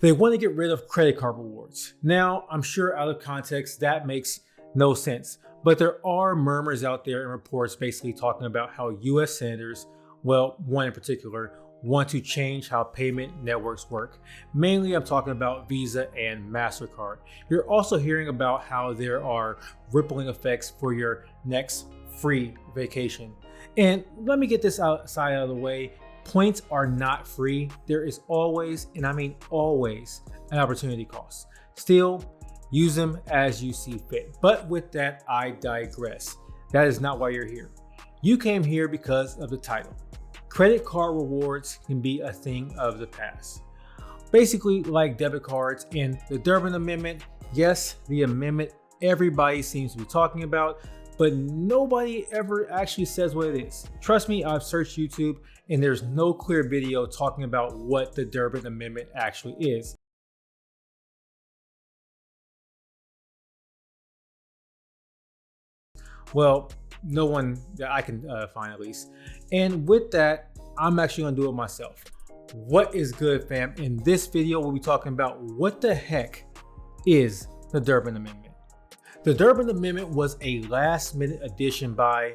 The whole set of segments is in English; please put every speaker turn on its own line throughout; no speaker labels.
They want to get rid of credit card rewards. Now, I'm sure out of context, that makes no sense, but there are murmurs out there and reports basically talking about how US senators, well, one in particular, want to change how payment networks work. Mainly, I'm talking about Visa and MasterCard. You're also hearing about how there are rippling effects for your next free vacation. And let me get this outside out of the way. Points are not free. There is always, and I mean always, an opportunity cost. Still, use them as you see fit. But with that, I digress. That is not why you're here. You came here because of the title. Credit card rewards can be a thing of the past. Basically, like debit cards in the Durbin Amendment. Yes, the amendment everybody seems to be talking about, but nobody ever actually says what it is. Trust me, I've searched YouTube and there's no clear video talking about what the Durbin Amendment actually is. Well, no one that I can find at least. And with that, I'm actually gonna do it myself. What is good, fam? In this video, we'll be talking about what the heck is the Durbin Amendment. The Durbin Amendment was a last-minute addition by,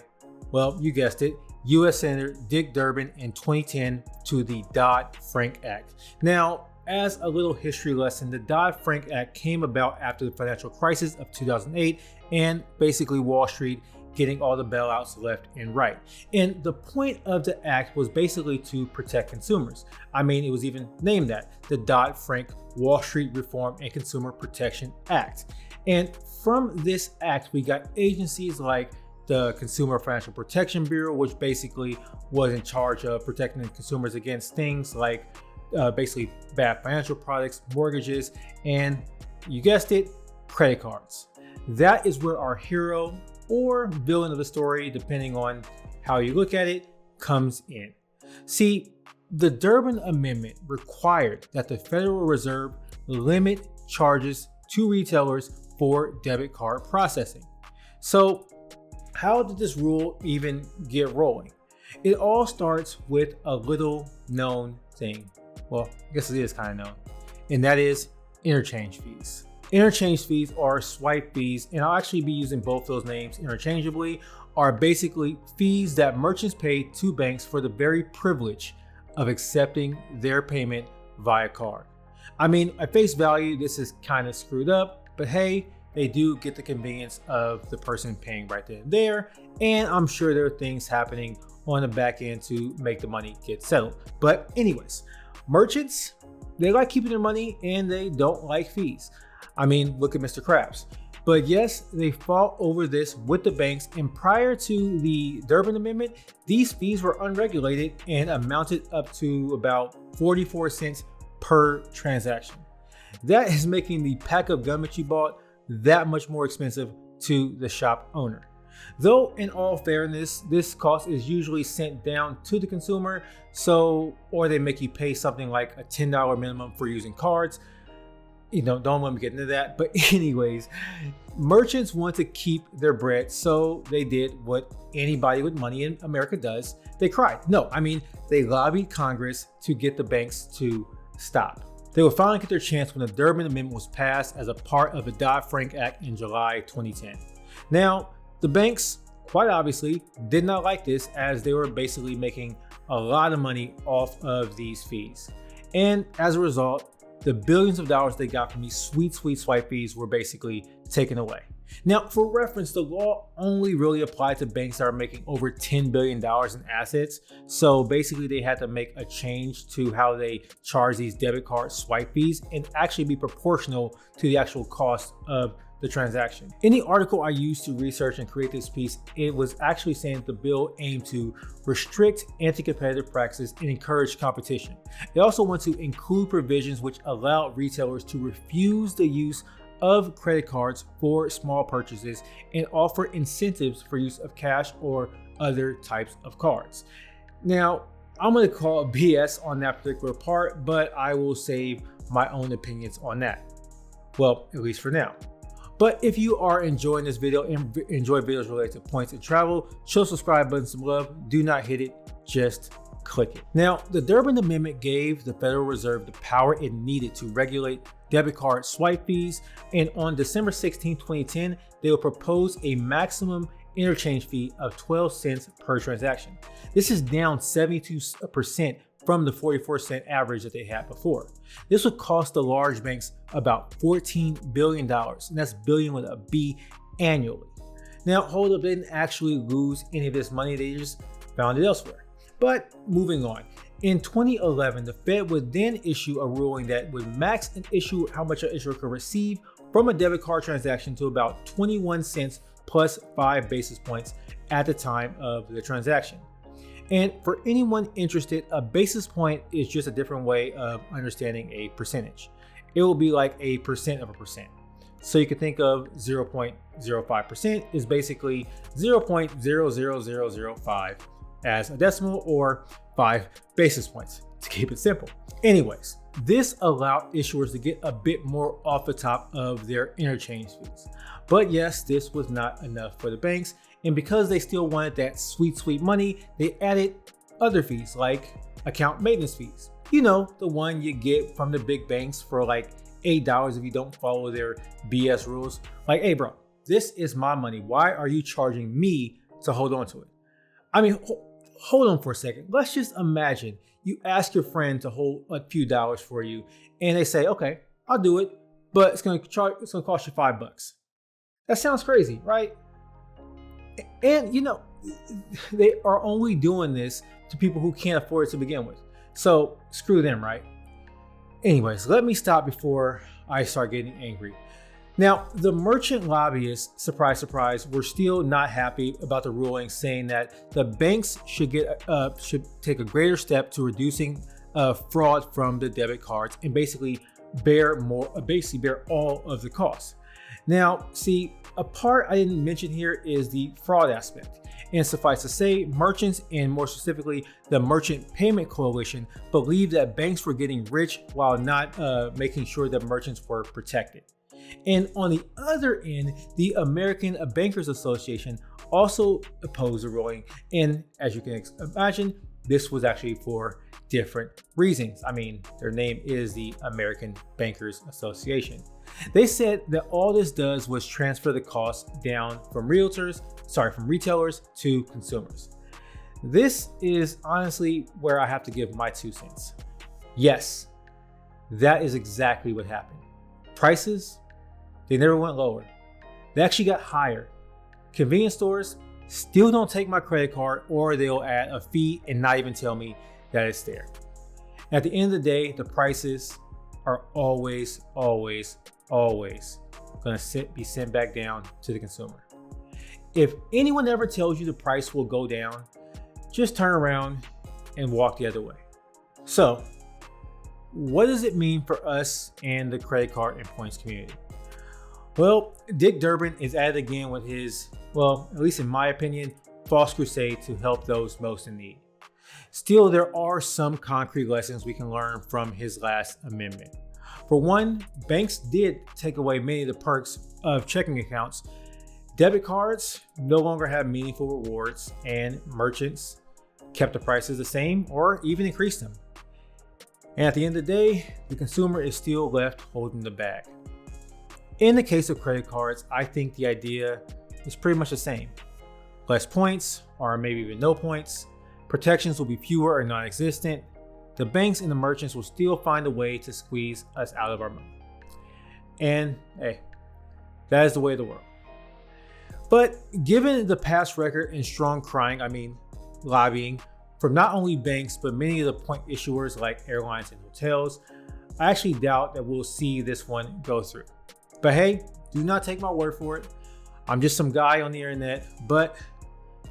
well, you guessed it, US Senator Dick Durbin in 2010 to the Dodd-Frank Act. Now, as a little history lesson, the Dodd-Frank Act came about after the financial crisis of 2008 and basically Wall Street getting all the bailouts left and right. And the point of the act was basically to protect consumers. I mean, it was even named that, the Dodd-Frank Wall Street Reform and Consumer Protection Act. And from this act, we got agencies like the Consumer Financial Protection Bureau, which basically was in charge of protecting consumers against things like basically bad financial products, mortgages, and you guessed it, credit cards. That is where our hero or villain of the story, depending on how you look at it, comes in. See, the Durbin Amendment required that the Federal Reserve limit charges to retailers for debit card processing. So how did this rule even get rolling? It all starts with a little known thing. Well, I guess it is kind of known, and that is interchange fees. Interchange fees are swipe fees, and I'll actually be using both those names interchangeably, are basically fees that merchants pay to banks for the very privilege of accepting their payment via card. I mean, at face value, this is kind of screwed up, but hey, they do get the convenience of the person paying right then and there, and I'm sure there are things happening on the back end to make the money get settled. But anyways, merchants, they like keeping their money and they don't like fees. I mean, look at Mr. Krabs. But yes, they fought over this with the banks, and prior to the Durbin Amendment, these fees were unregulated and amounted up to about 44 cents per transaction. That is making the pack of gum that you bought that much more expensive to the shop owner. Though in all fairness, this cost is usually sent down to the consumer, or they make you pay something like a $10 minimum for using cards. You know, don't let me get into that. But anyways, merchants want to keep their bread, so they did what anybody with money in America does. They cried. No, I mean, they lobbied Congress to get the banks to stop. They would finally get their chance when the Durbin Amendment was passed as a part of the Dodd-Frank Act in July 2010. Now, the banks, quite obviously, did not like this, as they were basically making a lot of money off of these fees. And as a result, the billions of dollars they got from these sweet swipe fees were basically taken away. Now, for reference, the law only really applied to banks that are making over $10 billion in assets. So basically, they had to make a change to how they charge these debit card swipe fees and actually be proportional to the actual cost of the transaction. In the article I used to research and create this piece, it was actually saying that the bill aimed to restrict anti-competitive practices and encourage competition. They also want to include provisions which allow retailers to refuse the use of credit cards for small purchases and offer incentives for use of cash or other types of cards. Now, I'm going to call BS on that particular part, but I will save my own opinions on that. Well, at least for now. But if you are enjoying this video and enjoy videos related to points and travel, show subscribe button some love. Do not hit it just click it. Now, the Durbin Amendment gave the Federal Reserve the power it needed to regulate debit card swipe fees, and on December 16, 2010, they will propose a maximum interchange fee of 12 cents per transaction. This is down 72% from the 44-cent average that they had before. This would cost the large banks about $14 billion, and that's billion with a B, annually. Now, hold up, they didn't actually lose any of this money, they just found it elsewhere. But moving on. In 2011, the Fed would then issue a ruling that would max how much an issuer could receive from a debit card transaction to about 21 cents plus 5 basis points at the time of the transaction. And for anyone interested, a basis point is just a different way of understanding a percentage. It will be like a percent of a percent. So you can think of 0.05% is basically 0.00005 as a decimal, or 5 basis points to keep it simple. Anyways, this allowed issuers to get a bit more off the top of their interchange fees. But yes, this was not enough for the banks, and because they still wanted that sweet money, they added other fees like account maintenance fees. You know, the one you get from the big banks for like $8 if you don't follow their BS rules. Like, hey bro, this is my money. Why are you charging me to hold on to it? I mean, hold on for a second. Let's just imagine you ask your friend to hold a few dollars for you, and they say, okay, I'll do it, but it's gonna cost you $5. That sounds crazy, right? And you know, they are only doing this to people who can't afford it to begin with. So screw them, right? Anyways, let me stop before I start getting angry. Now, the merchant lobbyists, surprise, surprise, were still not happy about the ruling, saying that the banks should take a greater step to reducing fraud from the debit cards and basically bear all of the costs. Now, see, a part I didn't mention here is the fraud aspect. And suffice to say, merchants, and more specifically the Merchant Payment Coalition, believed that banks were getting rich while not making sure that merchants were protected. And on the other end, the American Bankers Association also opposed the ruling. And as you can imagine, this was actually for different reasons. I mean, their name is the American Bankers Association. They said that all this does was transfer the cost down from retailers to consumers. This is honestly where I have to give my 2 cents. Yes, that is exactly what happened. Prices, they never went lower. They actually got higher. Convenience stores still don't take my credit card, or they'll add a fee and not even tell me that it's there. At the end of the day, the prices are always going to be sent back down to the consumer. If anyone ever tells you the price will go down, just turn around and walk the other way. So, what does it mean for us and the credit card and points community? Well, Dick Durbin is at it again with his, well, at least in my opinion, false crusade to help those most in need. Still, there are some concrete lessons we can learn from his last amendment. For one, banks did take away many of the perks of checking accounts. Debit cards no longer have meaningful rewards, and merchants kept the prices the same or even increased them. And at the end of the day, the consumer is still left holding the bag. In the case of credit cards, I think the idea is pretty much the same. Less points, or maybe even no points. Protections will be fewer or non-existent. The banks and the merchants will still find a way to squeeze us out of our money. And hey, that is the way of the world. But given the past record and strong lobbying from not only banks, but many of the point issuers like airlines and hotels, I actually doubt that we'll see this one go through. But hey, do not take my word for it. I'm just some guy on the internet, but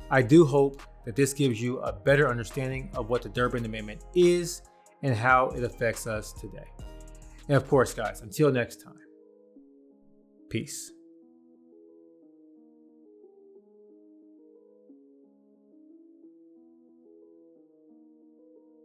I do hope that this gives you a better understanding of what the Durbin Amendment is and how it affects us today. And of course, guys, until next time, peace.